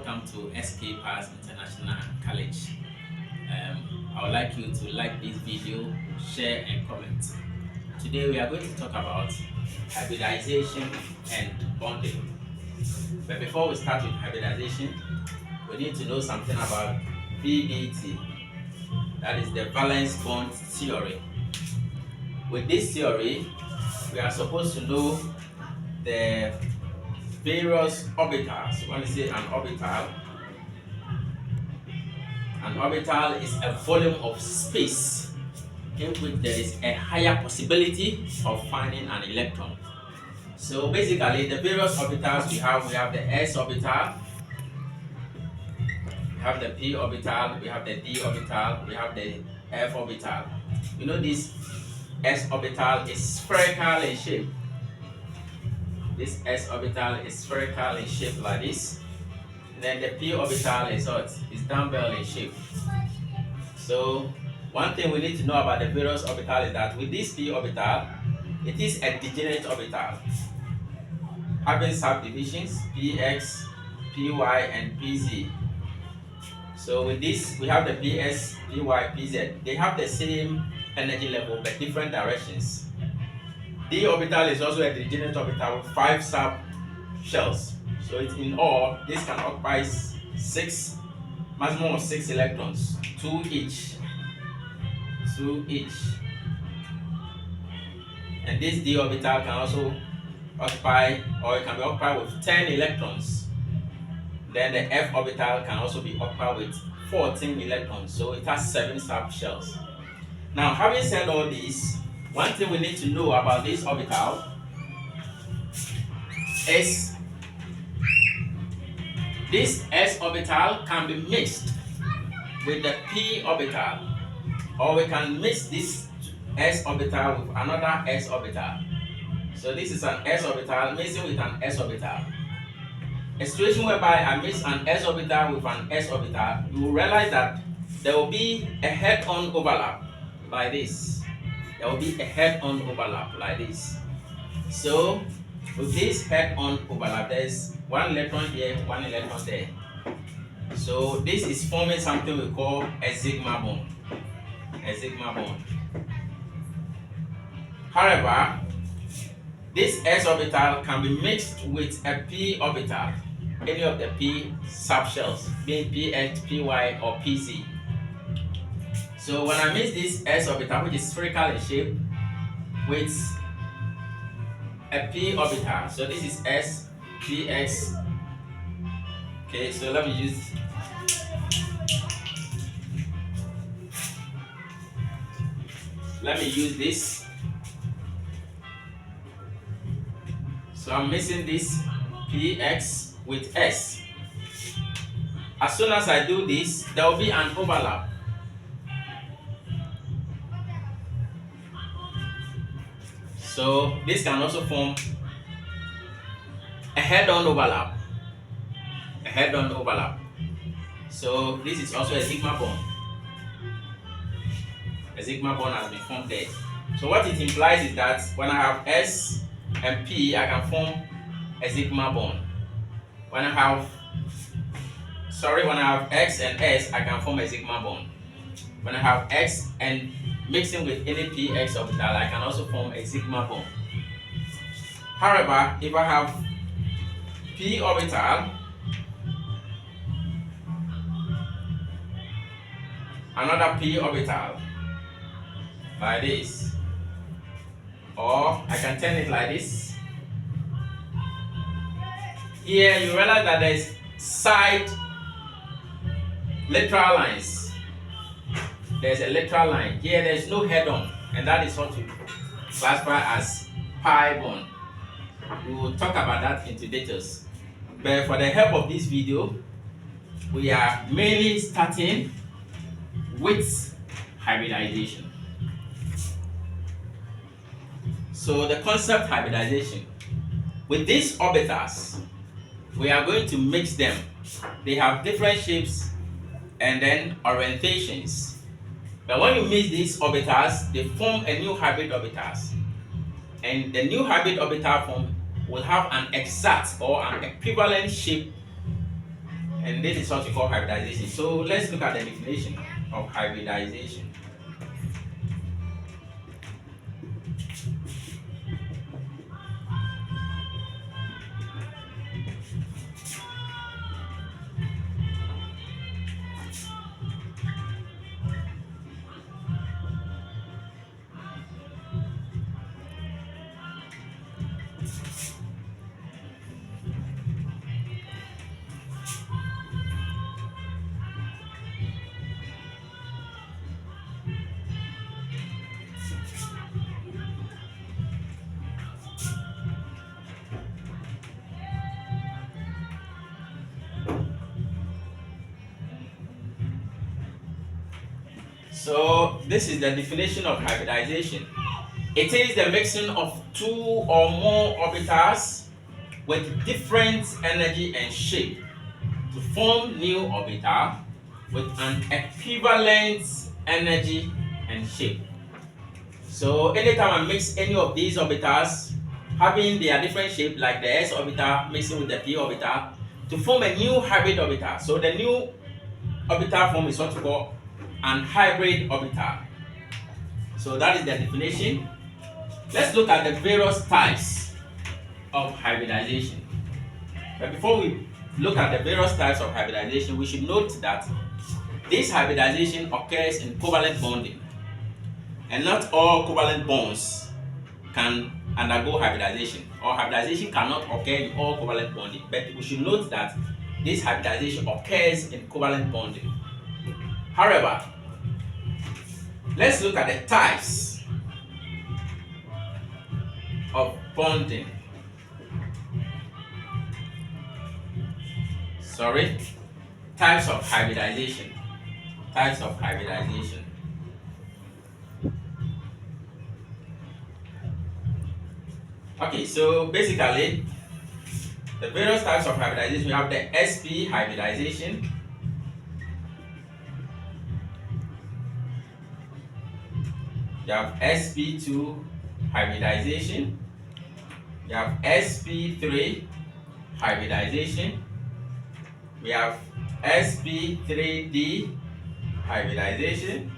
welcome to SK Pass International College. I would like you to like this video, share and comment. Today we are going to talk about hybridization and bonding. But before we start with hybridization, we need to know something about VBT, that is the valence bond theory. With this theory, we are supposed to know the various orbitals. When you say an orbital is a volume of space in which there is a higher possibility of finding an electron. So basically, the various orbitals we have the s orbital, we have the p orbital, we have the d orbital, we have the f orbital. You know, this s orbital is spherical in shape. This s orbital is spherical in shape like this. Then the p orbital is what? Is dumbbell in shape. So one thing we need to know about the various orbitals is that with this p orbital, it is a degenerate orbital, having subdivisions px, py, and pz. So with this, we have the ps, py, pz. They have the same energy level but different directions. D orbital is also a degenerate orbital with 5 subshells. So it's in all, this can occupy 6, maximum of 6 electrons, 2 each. And this d orbital can also occupy, or it can be occupied with 10 electrons. Then the f orbital can also be occupied with 14 electrons. So it has 7 subshells. Now, having said all this, one thing we need to know about this orbital is this s orbital can be mixed with the p orbital, or we can mix this s orbital with another s orbital. So this is an s orbital mixing with an s orbital. A situation whereby I mix an s orbital with an s orbital, you will realize that there will be a head-on overlap like this. There will be a head-on overlap like this. So with this head-on overlap, there's 1 electron here, 1 electron there. So this is forming something we call a sigma bond. A sigma bond. However, this s orbital can be mixed with a p orbital, any of the p subshells, being px, py, or pz. So when I mix this s orbital, which is spherical in shape, with a p orbital, so this is s, px. Okay, so let me use this. So I'm mixing this px with s. As soon as I do this, there will be an overlap. So this can also form a head-on overlap. A head-on overlap. So this is also a sigma bond. A sigma bond has been formed there. So what it implies is that when I have S and P, I can form a sigma bond. When I have X and S, I can form a sigma bond. When I have X and mixing with any px orbital, I can also form a sigma bond. However, if I have p orbital, another p orbital like this, or I can turn it like this. Here you realize that there is side lateral lines. There's a lateral line. Here there is no head-on, and that is what we classify as pi bond. We will talk about that into details. But for the help of this video, we are mainly starting with hybridization. So the concept hybridization. With these orbitals, we are going to mix them. They have different shapes and then orientations. But when you mix these orbitals, they form a new hybrid orbitals. And the new hybrid orbital form will have an exact or an equivalent shape And this is what we call hybridization. So let's look at the definition of hybridization. So this is the definition of hybridization. It is the mixing of two or more orbitals with different energy and shape to form new orbital with an equivalent energy and shape. So anytime I mix any of these orbitals having their different shape, like the s orbital mixing with the p orbital, to form a new hybrid orbital. So the new orbital form is what we call an hybrid orbital. So that is the definition. Let's look at the various types of hybridization. But before we look at the various types of hybridization, we should note that this hybridization occurs in covalent bonding, and not all covalent bonds can undergo hybridization, or hybridization cannot occur in all covalent bonding. But we should note that this hybridization occurs in covalent bonding. However, let's look at the types of bonding. Types of hybridization. Types of hybridization. Okay, so basically, the various types of hybridization, we have the sp hybridization, you have sp2 hybridization, you have sp3 hybridization, we have sp3d hybridization,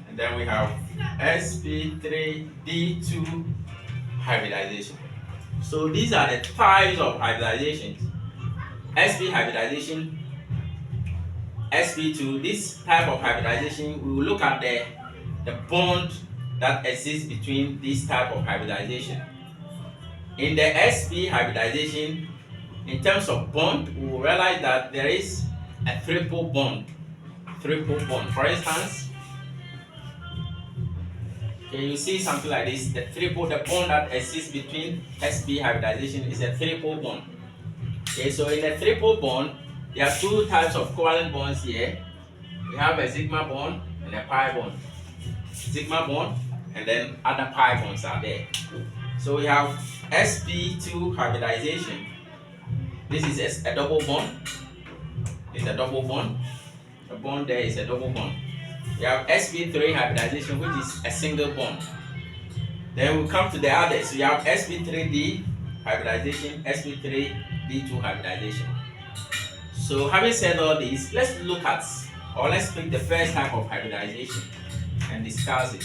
and then we have sp3d2 hybridization. So these are the types of hybridization. sp hybridization, sp2, this type of hybridization, we will look at the bond that exists between this type of hybridization. In the sp hybridization, in terms of bond, we will realize that there is a triple bond. For instance, okay, you see something like this. The bond that exists between sp hybridization is a triple bond. Okay, so in a triple bond, there are two types of covalent bonds here. We have a sigma bond and a pi bond. Sigma bond, and then other pi bonds are there. So we have sp2 hybridization. This is a double bond. It's a double bond. The bond there is a double bond. We have sp3 hybridization, which is a single bond. Then we come to the others. We have sp3d hybridization, sp3d2 hybridization. So having said all this, let's look at, or let's pick the first type of hybridization and discuss it.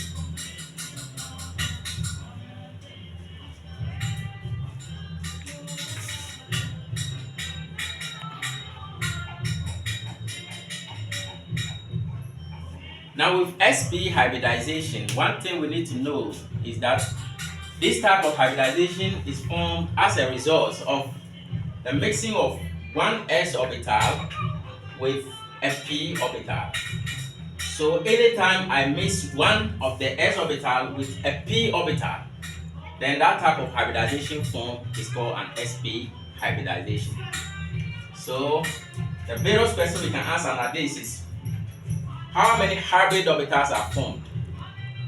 Now with sp hybridization, one thing we need to know is that this type of hybridization is formed as a result of the mixing of one s orbital with a p orbital. So anytime I mix one of the s orbital with a p orbital, then that type of hybridization form is called an sp hybridization. So the various questions we can answer under this is, how many hybrid orbitals are formed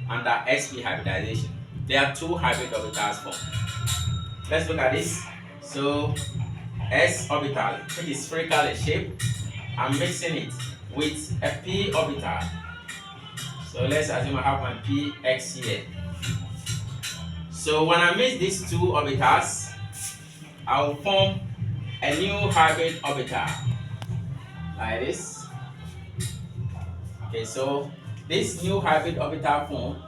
under sp hybridization? There are two hybrid orbitals formed. Let's look at this. So s orbital, which is spherical in shape, I'm mixing it with a p orbital. So let's assume I have my px here. So when I mix these two orbitals, I will form a new hybrid orbital. like this. Okay, so this new hybrid orbital form,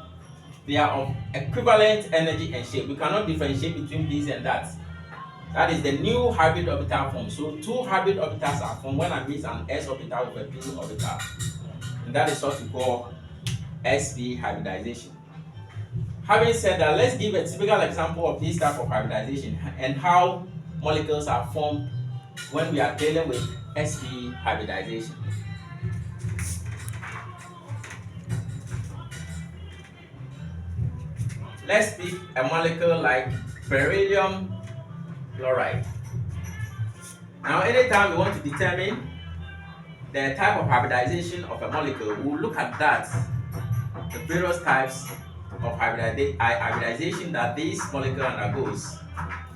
they are of equivalent energy and shape. We cannot differentiate between this and that. That is the new hybrid orbital form. So two hybrid orbitals are formed when I mix an s orbital with a p orbital, and that is what we call sp hybridization. Having said that, let's give a typical example of this type of hybridization and how molecules are formed when we are dealing with sp hybridization. Let's pick a molecule like beryllium chloride. Now, anytime we want to determine the type of hybridization of a molecule, we'll look at that, the various types of hybridization that this molecule undergoes.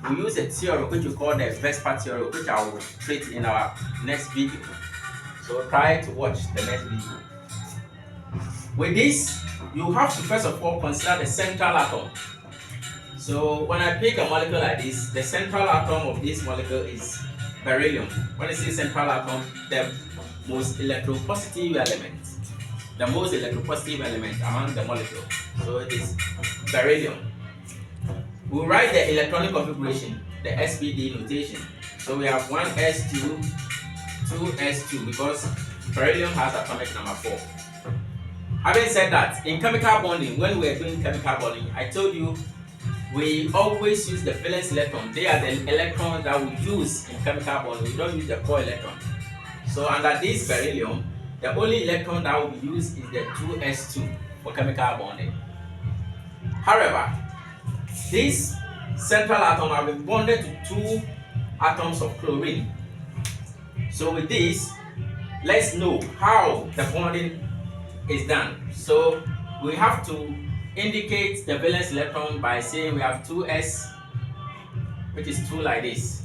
We use a theory which we call the Vesper theory, which I will treat in our next video. So try to watch the next video. With this, you have to first of all consider the central atom. So when I pick a molecule like this, the central atom of this molecule is beryllium. When I say central atom, the most electropositive element. The most electropositive element among the molecule. So it is beryllium. We'll write the electronic configuration, the SPD notation. So we have 1s2, 2s2 because beryllium has atomic number 4. Having said that, in chemical bonding, when we are doing chemical bonding, I told you we always use the valence electron. They are the electrons that we use in chemical bonding. We don't use the core electron. So under this beryllium, the only electron that will be used is the 2s2 for chemical bonding. However, this central atom has been bonded to 2 atoms of chlorine. So with this, let's know how the bonding is done. So we have to indicate the valence electron by saying we have 2s, which is 2 like this.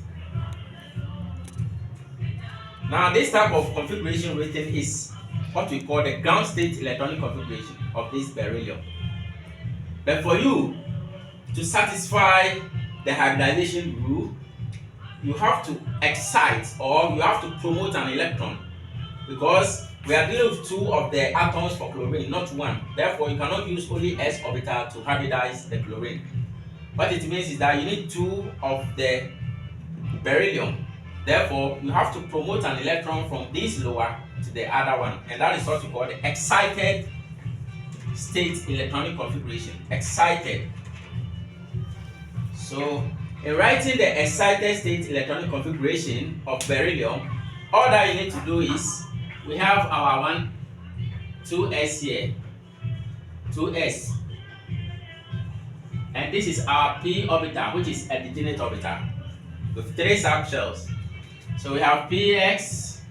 Now this type of configuration written is what we call the ground state electronic configuration of this beryllium. But for you to satisfy the hybridization rule, you have to excite or you have to promote an electron, because we are dealing with 2 of the atoms for chlorine, not 1. Therefore, you cannot use only s orbital to hybridize the chlorine. What it means is that you need 2 of the beryllium. Therefore, you have to promote an electron from this lower to the other one, and that is what we call the excited state electronic configuration. Excited. So, in writing the excited state electronic configuration of beryllium, all that you need to do is we have our 2s here, 2s, and this is our p orbital, which is a degenerate orbital with 3 subshells. So we have px,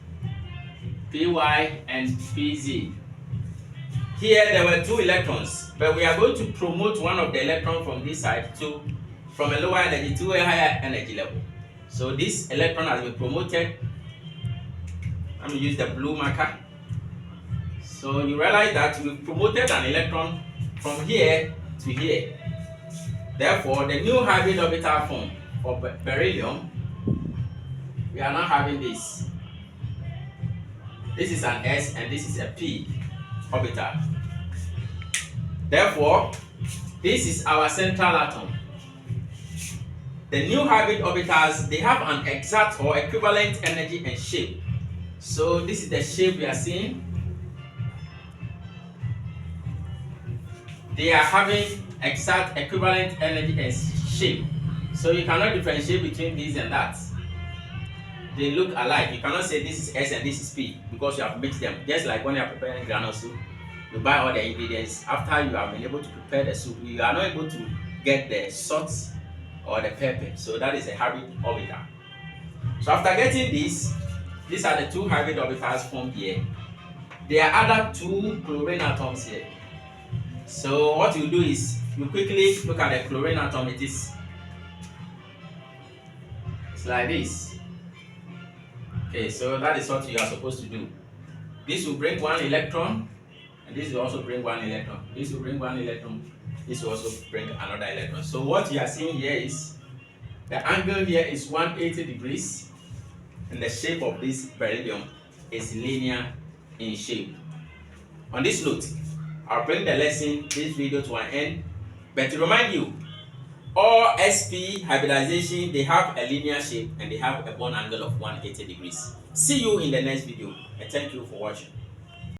py, and pz. Here there were 2 electrons, but we are going to promote one of the electrons from this side from a lower energy to a higher energy level. So this electron has been promoted. Let me use the blue marker. So you realize that we promoted an electron from here to here. Therefore, the new hybrid orbital form for beryllium, we are now having this. This is an s and this is a p orbital. Therefore, this is our central atom. The new hybrid orbitals, they have an exact or equivalent energy and shape. So this is the shape we are seeing. They are having exact equivalent energy and shape. So you cannot differentiate between these and that. They look alike. You cannot say this is S and this is P because you have mixed them. Just like when you are preparing granule soup, you buy all the ingredients. After you have been able to prepare the soup, you are not able to get the salt or the pepper. So that is a hybrid orbital. So after getting this, these are the 2 hybrid orbitals formed here. There are other 2 chlorine atoms here. So what you do is you quickly look at the chlorine atom. It's like this. Okay, so that is what you are supposed to do. This will bring 1 electron, and this will also bring 1 electron. This will bring 1 electron. This will also bring another electron. So what you are seeing here is the angle here is 180 degrees in the shape of this beryllium. is linear in shape. On this note, I'll bring the lesson, this video, to an end. But to remind you, all SP hybridization, they have a linear shape and they have a bond angle of 180 degrees. See you in the next video, and thank you for watching.